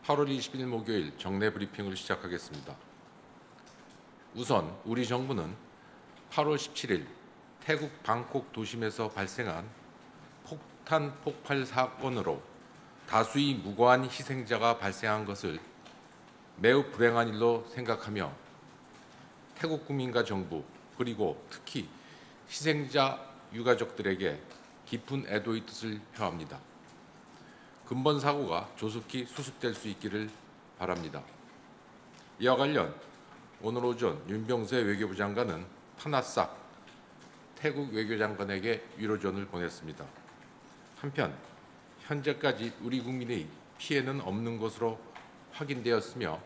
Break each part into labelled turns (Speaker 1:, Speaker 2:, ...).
Speaker 1: 8월 20일 목요일 정례 브리핑을 시작하겠습니다. 우선 우리 정부는 8월 17일 태국 방콕 도심에서 발생한 폭탄 폭발 사건으로 다수의 무고한 희생자가 발생한 것을 매우 불행한 일로 생각하며 태국 국민과 정부 그리고 특히 희생자 유가족들에게 깊은 애도의 뜻을 표합니다. 근본 사고가 조속히 수습될 수 있기를 바랍니다. 이와 관련 오늘 오전 윤병세 외교부 장관은 파나삭 태국 외교장관에게 위로전을 보냈습니다. 한편 현재까지 우리 국민의 피해는 없는 것으로 확인되었으며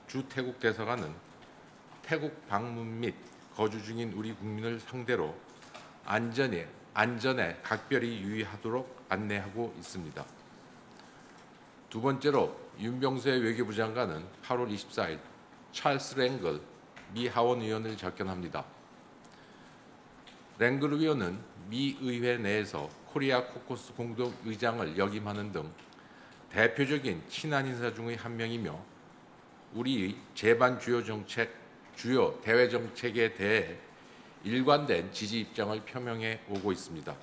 Speaker 1: 주 태국 대사관은 태국 방문 및 거주 중인 우리 국민을 상대로 안전에 각별히 유의하도록 안내하고 있습니다. 두 번째로 윤병세 외교부 장관은 8월 24일 찰스 랭글 미 하원 의원을 접견합니다. 랭글 의원은 미 의회 내에서 코리아 코커스 공동 의장을 역임하는 등 대표적인 친한 인사 중의 한 명이며 우리의 제반 주요 대외 정책에 대해 일관된 지지 입장을 표명해 오고 있습니다.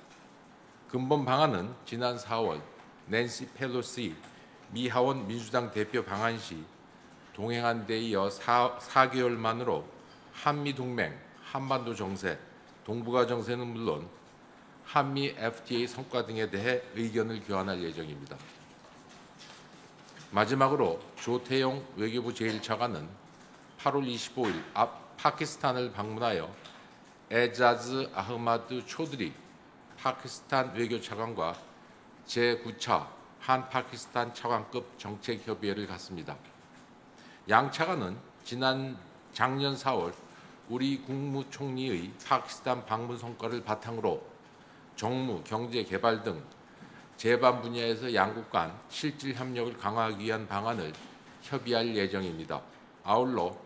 Speaker 1: 근본 방안은 지난 4월 낸시 펠로시 미 하원 민주당 대표 방한 시 동행한 데 이어 4개월 만으로 한미 동맹, 한반도 정세, 동북아 정세는 물론 한미 FTA 성과 등에 대해 의견을 교환할 예정입니다. 마지막으로 조태용 외교부 제1차관은 8월 25일 파키스탄을 방문하여 에자즈 아흐마드 초드리 파키스탄 외교차관과 제9차 한파키스탄 차관급 정책협의회를 갖습니다. 양 차관은 작년 4월 우리 국무총리의 파키스탄 방문 성과를 바탕으로 정무, 경제, 개발 등 제반 분야에서 양국 간 실질 협력을 강화하기 위한 방안을 협의할 예정입니다. 아울러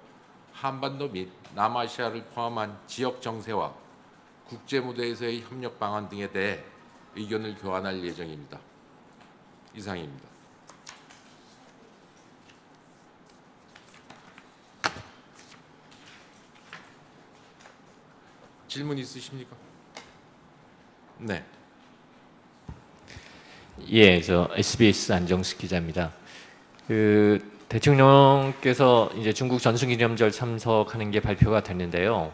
Speaker 1: 한반도 및 남아시아를 포함한 지역 정세와 국제 무대에서의 협력 방안 등에 대해 의견을 교환할 예정입니다. 이상입니다. 질문 있으십니까? 네.
Speaker 2: 예, 저 SBS 안정숙 기자입니다. 대통령께서 이제 중국 전승기념절 참석하는 게 발표가 됐는데요.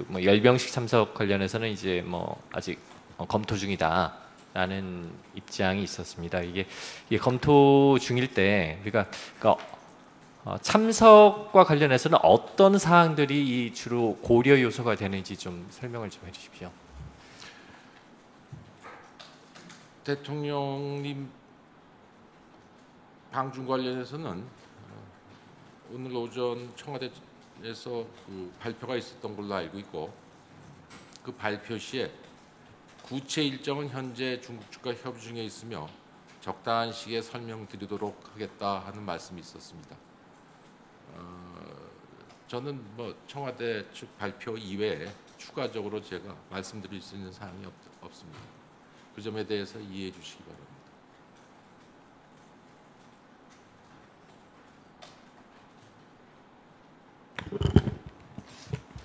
Speaker 2: 뭐 열병식 참석 관련해서는 이제 뭐 아직 검토 중이다라는 입장이 있었습니다. 이게 검토 중일 때 그러니까 참석과 관련해서는 어떤 사항들이 주로 고려 요소가 되는지 좀 설명을 좀 해주십시오.
Speaker 1: 대통령님 방중 관련해서는 오늘 오전 청와대에서 발표가 있었던 걸로 알고 있고 그 발표 시에 구체 일정은 현재 중국 측과 협의 중에 있으며 적당한 시기에 설명드리도록 하겠다 하는 말씀이 있었습니다. 저는 뭐 청와대 측 발표 이외에 추가적으로 제가 말씀드릴 수 있는 사항이 없습니다. 그 점에 대해서 이해해 주시기 바랍니다.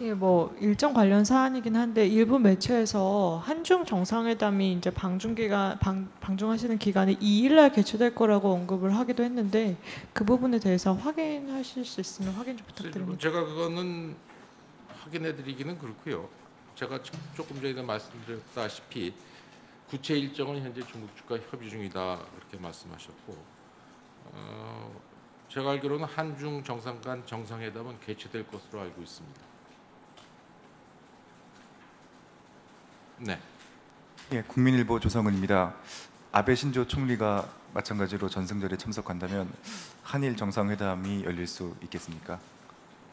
Speaker 3: 예, 뭐 일정 관련 사안이긴 한데 일부 매체에서 한중 정상회담이 이제 방중하시는 기간이 2일날 개최될 거라고 언급을 하기도 했는데 그 부분에 대해서 확인하실 수 있으면 확인 좀 부탁드립니다.
Speaker 1: 제가 그거는 확인해드리기는 그렇고요. 제가 조금 전에 말씀드렸다시피 구체 일정은 현재 중국 측과 협의 중이다 그렇게 말씀하셨고 제가 알기로는 한중 정상 간 정상회담은 개최될 것으로 알고 있습니다. 네.
Speaker 4: 예, 국민일보 조성은입니다. 아베 신조 총리가 마찬가지로 전승절에 참석한다면 한일 정상회담이 열릴 수 있겠습니까?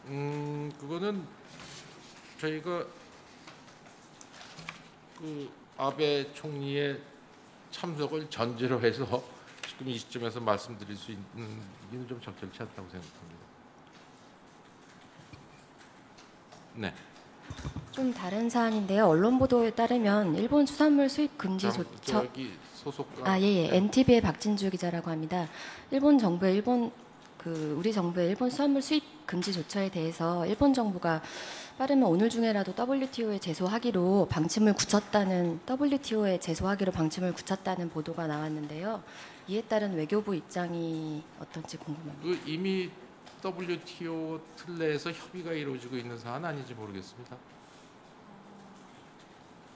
Speaker 1: 그거는 저희가 아베 총리의 참석을 전제로 해서 지금 이 시점에서 말씀드릴 수 있는 좀 적절치 않다고 생각합니다. 네.
Speaker 5: 좀 다른 사안인데요. 언론 보도에 따르면 일본 수산물 수입 금지 조처.
Speaker 1: 소속과
Speaker 5: 예. NTV의 박진주 기자라고 합니다. 일본 정부의 우리 정부의 일본 수산물 수입 금지 조처에 대해서 일본 정부가 빠르면 오늘 중에라도 WTO에 제소하기로 방침을 굳혔다는 보도가 나왔는데요. 이에 따른 외교부 입장이 어떤지 궁금합니다.
Speaker 1: 그 이미 WTO 틀내에서 협의가 이루어지고 있는 사안 아닌지 모르겠습니다.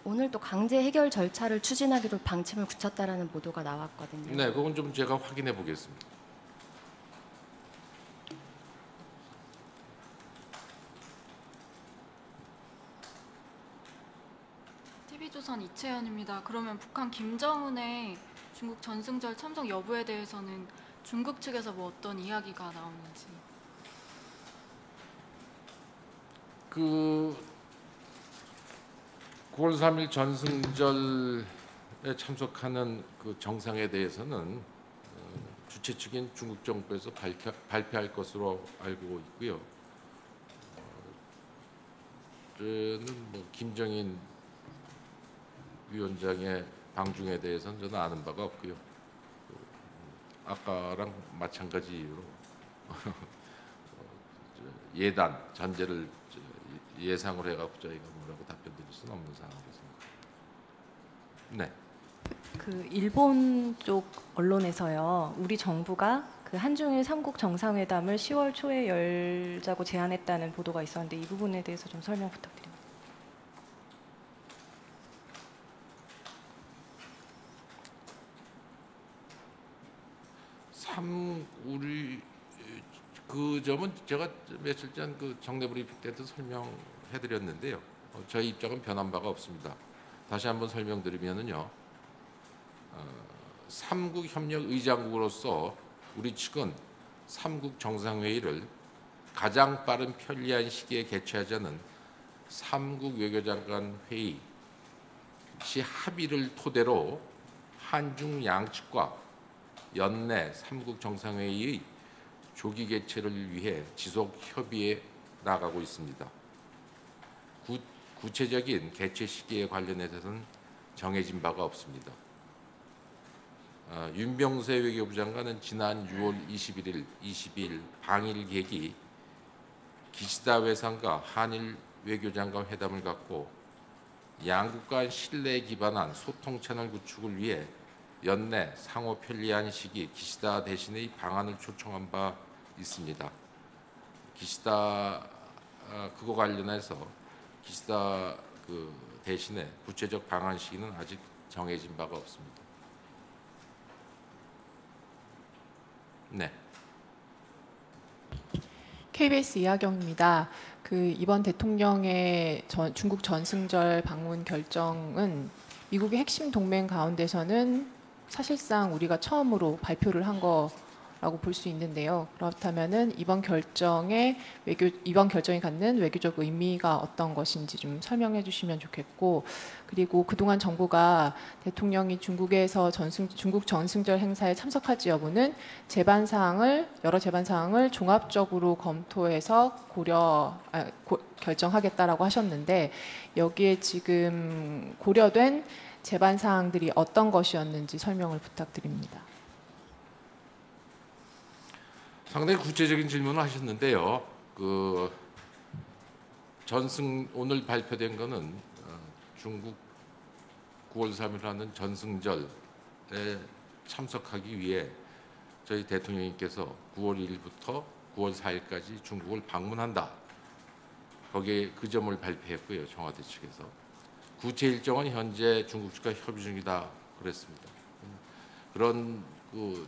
Speaker 5: 오늘 또 강제 해결 절차를 추진하기로 방침을 굳혔다라는 보도가 나왔거든요.
Speaker 1: 네, 그건 좀 제가 확인해 보겠습니다.
Speaker 6: TV조선 이채연입니다. 그러면 북한 김정은의 중국 전승절 참석 여부에 대해서는 중국 측에서 뭐 어떤 이야기가 나오는지.
Speaker 1: 그 9월 3일 전승절에 참석하는 그 정상에 대해서는 주최 측인 중국 정부에서 발표할 것으로 알고 있고요. 저는 뭐 김정인 위원장의 방중에 대해서는 저는 아는 바가 없고요. 아까랑 마찬가지 이유로 예단 전제를 예상을 해갖고 저희가 뭐라고 답변드릴 수는 없는 상황이겠습니다. 네.
Speaker 7: 그 일본 쪽 언론에서요, 우리 정부가 그 한중일 3국 정상회담을 10월 초에 열자고 제안했다는 보도가 있었는데 이 부분에 대해서 좀 설명 부탁드립니다.
Speaker 1: 우리 그 점은 제가 며칠 전 그 정례 브리핑 때도 설명해드렸는데요. 저희 입장은 변한 바가 없습니다. 다시 한번 설명드리면은요. 3국 협력 의장국으로서 우리 측은 3국 정상회의를 가장 빠른 편리한 시기에 개최하자는 3국 외교장관 회의 시 합의를 토대로 한중 양측과 연내 3국 정상회의의 조기 개최를 위해 지속 협의해 나가고 있습니다. 구체적인 개최 시기에 관련해서는 정해진 바가 없습니다. 윤병세 외교부 장관은 지난 6월 21일, 22일 방일 계기 기시다 외상과 한일 외교장관 회담을 갖고 양국 간 신뢰에 기반한 소통 채널 구축을 위해 연내 상호 편리한 시기 기시다 대신의 방안을 초청한 바 있습니다. 기시다 그거 관련해서 기시다 그 대신에 구체적 방안 시기는 아직 정해진 바가 없습니다. 네.
Speaker 8: KBS 이하경입니다. 그 이번 대통령의 중국 전승절 방문 결정은 미국의 핵심 동맹 가운데서는 사실상 우리가 처음으로 발표를 한 거라고 볼 수 있는데요. 그렇다면은 이번 결정이 갖는 외교적 의미가 어떤 것인지 좀 설명해 주시면 좋겠고, 그리고 그동안 정부가 대통령이 중국에서 중국 전승절 행사에 참석할지 여부는 여러 재반 사항을 종합적으로 검토해서 결정하겠다라고 하셨는데, 여기에 지금 고려된 재반 사항들이 어떤 것이었는지 설명을 부탁드립니다.
Speaker 1: 상당히 구체적인 질문을 하셨는데요. 그 오늘 발표된 것은 중국 9월 3일 하는 전승절에 참석하기 위해 저희 대통령님께서 9월 1일부터 9월 4일까지 중국을 방문한다. 거기에 그 점을 발표했고요. 청와대 측에서. 구체 일정은 현재 중국 측과 협의 중이다 그랬습니다. 그런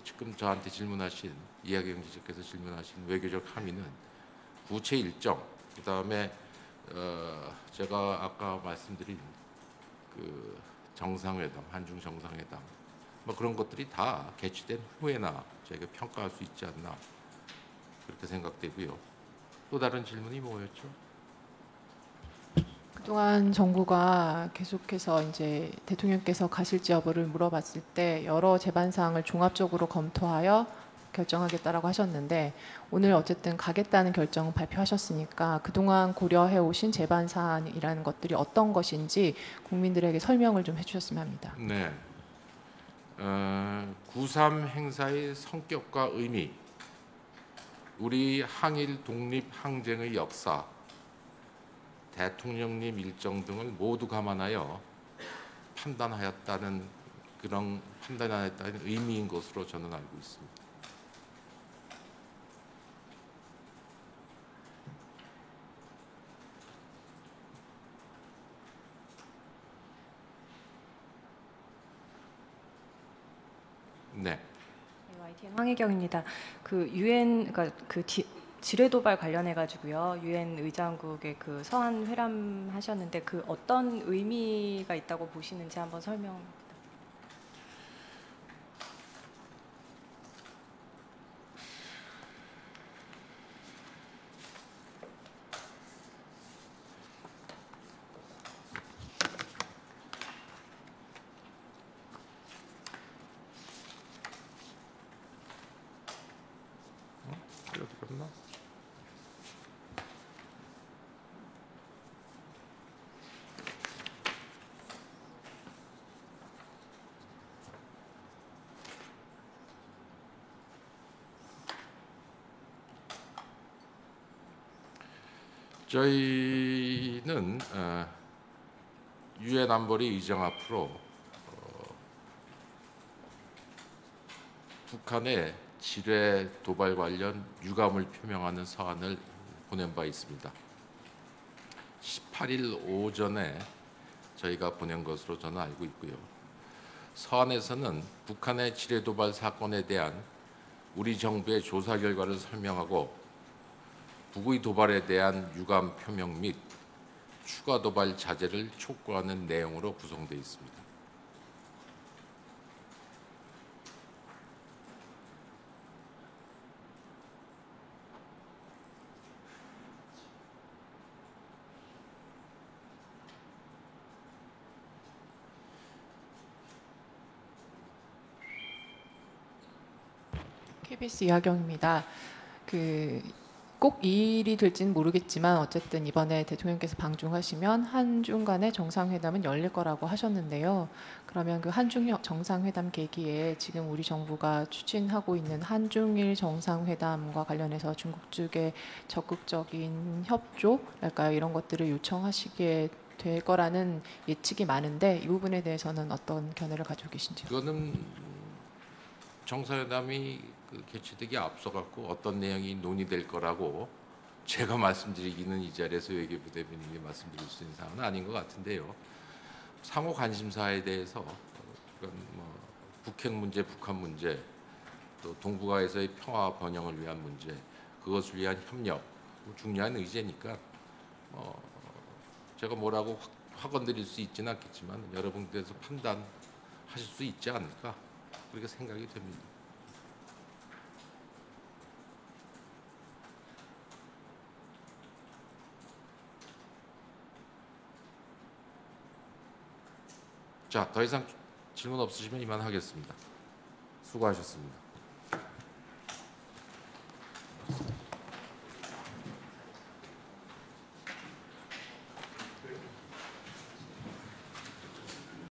Speaker 1: 지금 저한테 질문하신 이하경 기자께서 질문하신 외교적 함의는 구체 일정, 그다음에 제가 아까 말씀드린 그 정상회담, 한중 정상회담 뭐 그런 것들이 다 개최된 후에나 저희가 평가할 수 있지 않나 그렇게 생각되고요. 또 다른 질문이 뭐였죠?
Speaker 8: 그동안 정부가 계속해서 이제 대통령께서 가실지 여부를 물어봤을 때 여러 재반 사항을 종합적으로 검토하여 결정하겠다라고 하셨는데, 오늘 어쨌든 가겠다는 결정을 발표하셨으니까 그동안 고려해 오신 재반 사안이라는 것들이 어떤 것인지 국민들에게 설명을 좀 해주셨으면 합니다.
Speaker 1: 네. 9.3 행사의 성격과 의미, 우리 항일 독립 항쟁의 역사, 대통령님 일정 등을 모두 감안하여 판단하였다는 의미인 것으로 저는 알고 있습니다. 네.
Speaker 7: YTN 황혜경입니다. 그 유엔 그러니까 지뢰 도발 관련해 가지고요. 유엔 의장국의 그 서한 회람 하셨는데 그 어떤 의미가 있다고 보시는지 한번 설명.
Speaker 1: 그렇나? 저희는 유엔 안보리 의장 앞으로 북한의 지뢰 도발 관련 유감을 표명하는 서한을 보낸 바 있습니다. 18일 오전에 저희가 보낸 것으로 저는 알고 있고요. 서한에서는 북한의 지뢰 도발 사건에 대한 우리 정부의 조사 결과를 설명하고 북의 도발에 대한 유감 표명 및 추가 도발 자제를 촉구하는 내용으로 구성되어 있습니다.
Speaker 8: KBS 이하경입니다. 꼭 이 일이 될지는 모르겠지만 어쨌든 이번에 대통령께서 방중하시면 한중 간의 정상회담은 열릴 거라고 하셨는데요. 그러면 그 한중 정상회담 계기에 지금 우리 정부가 추진하고 있는 한중일 정상회담과 관련해서 중국 측의 적극적인 협조랄까요? 이런 것들을 요청하시게 될 거라는 예측이 많은데 이 부분에 대해서는 어떤 견해를 가지고 계신지요?
Speaker 1: 그거는 정상회담이 개최되기 앞서갖고 어떤 내용이 논의될 거라고 제가 말씀드리기는 이 자리에서 외교부 대변인이 말씀드릴 수 있는 사안은 아닌 것 같은데요. 상호 관심사에 대해서 북핵 문제, 북한 문제, 또 동북아에서의 평화 번영을 위한 문제, 그것을 위한 협력, 중요한 의제니까 제가 뭐라고 확언드릴 수 있지는 않겠지만 여러분께서 판단하실 수 있지 않을까 그렇게 생각이 됩니다. 자, 더 이상 질문 없으시면 이만하겠습니다. 수고하셨습니다.